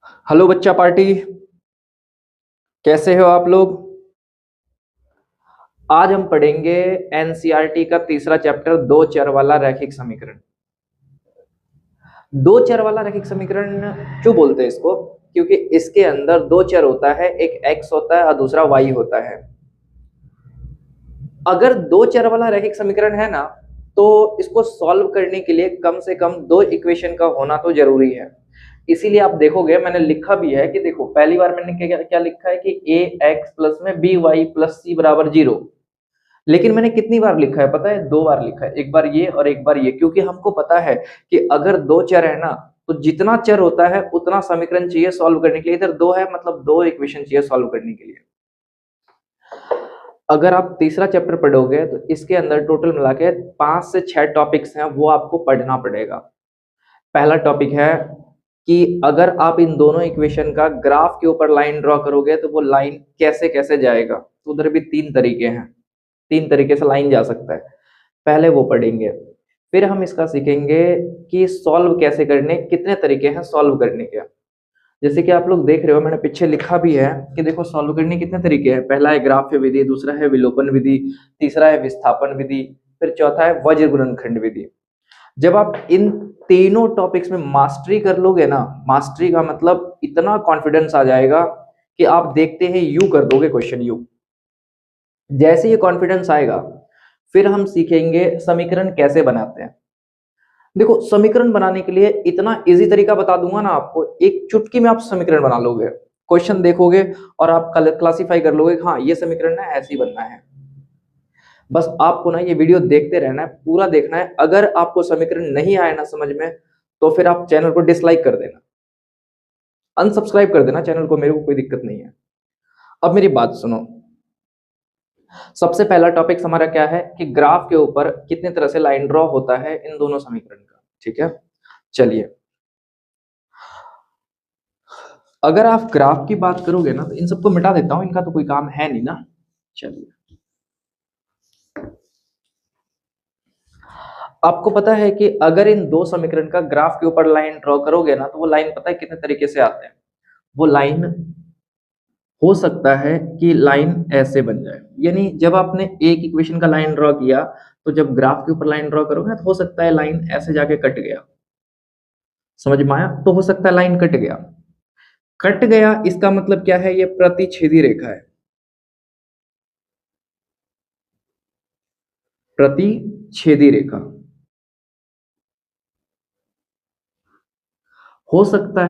Hello बच्चा party. कैसे हो आप लोग? आज हम पढ़ेंगे एनसीईआरटी का तीसरा चैप्टर, दो चर वाला रैखिक समीकरण। दो चर वाला रैखिक समीकरण क्यों बोलते हैं इसको? क्योंकि इसके अंदर दो चर होता है, एक एक्स होता है और दूसरा वाई होता है। अगर दो चर वाला रैखिक समीकरण है ना, तो इसको सॉल्व करने के लिए कम से कम दो इक्वेशन का होना तो जरूरी है। इसीलिए आप देखोगे मैंने लिखा भी है कि देखो, पहली बार मैंने क्या क्या लिखा है कि ए एक्स प्लस में बी वाई प्लस सी बराबर जीरो। लेकिन मैंने कितनी बार लिखा है पता है? दो बार लिखा है, एक बार ये और एक बार ये, क्योंकि हमको पता है कि अगर दो चर है ना, तो जितना चर होता है उतना समीकरण चाहिए सॉल्व करने के लिए। इधर दो है मतलब दो इक्वेशन चाहिए सॉल्व करने के लिए। अगर आप तीसरा चैप्टर पढ़ोगे तो इसके अंदर टोटल मिला के 5 से 6 टॉपिक्स हैं, वो आपको पढ़ना पड़ेगा। पहला टॉपिक है कि अगर आप इन दोनों इक्वेशन का ग्राफ के ऊपर लाइन ड्रॉ करोगे तो वो लाइन कैसे कैसे जाएगा। तो उधर भी तीन तरीके हैं, तीन तरीके से लाइन जा सकता है। पहले वो पढ़ेंगे, फिर हम इसका सीखेंगे कि सॉल्व कैसे करने, कितने तरीके हैं सॉल्व करने के। जैसे कि आप लोग देख रहे हो, मैंने पीछे लिखा भी है कि देखो सॉल्व करने कितने तरीके हैं। पहला है ग्राफ्य विधि, दूसरा है विलोपन विधि, तीसरा है विस्थापन विधि, फिर चौथा है वज्र गुणनखंड विधि। जब आप इन तीनों टॉपिक्स में मास्टरी कर लोगे ना, मास्टरी का मतलब इतना कॉन्फिडेंस आ जाएगा कि आप देखते हैं यू कर दोगे क्वेश्चन यू। जैसे ये कॉन्फिडेंस आएगा, फिर हम सीखेंगे समीकरण कैसे बनाते हैं। देखो, समीकरण बनाने के लिए इतना इजी तरीका बता दूंगा ना आपको, एक चुटकी में आप समीकरण बना लोगे। क्वेश्चन देखोगे और आप क्लासिफाई कर लोगे, हाँ ये समीकरण है, ऐसे ही बनना है। बस आपको ना ये वीडियो देखते रहना है, पूरा देखना है। अगर आपको समीकरण नहीं आए ना समझ में, तो फिर आप चैनल को डिसलाइक कर देना, अनसब्सक्राइब कर देना चैनल को, मेरे को कोई दिक्कत नहीं है। अब मेरी बात सुनो। सबसे पहला टॉपिक हमारा क्या है कि ग्राफ के ऊपर कितने तरह से लाइन ड्रॉ होता है इन दोनों समीकरण का। ठीक है, चलिए। अगर आप ग्राफ की बात करोगे ना, तो इन सबको मिटा देता हूं, इनका तो कोई काम है नहीं ना। चलिए, आपको पता है कि अगर इन दो समीकरण का ग्राफ के ऊपर लाइन ड्रॉ करोगे ना, तो वो लाइन पता है कितने तरीके से आते हैं। वो लाइन हो सकता है कि लाइन ऐसे बन जाए, यानी जब आपने एक इक्वेशन का लाइन ड्रॉ किया, तो जब ग्राफ के ऊपर लाइन ड्रॉ करोगे ना, तो हो सकता है लाइन ऐसे जाके कट गया। समझ में आया? तो हो सकता है लाइन कट गया। कट गया इसका मतलब क्या है? ये प्रतिच्छेदी रेखा है, प्रतिच्छेदी रेखा। हो सकता है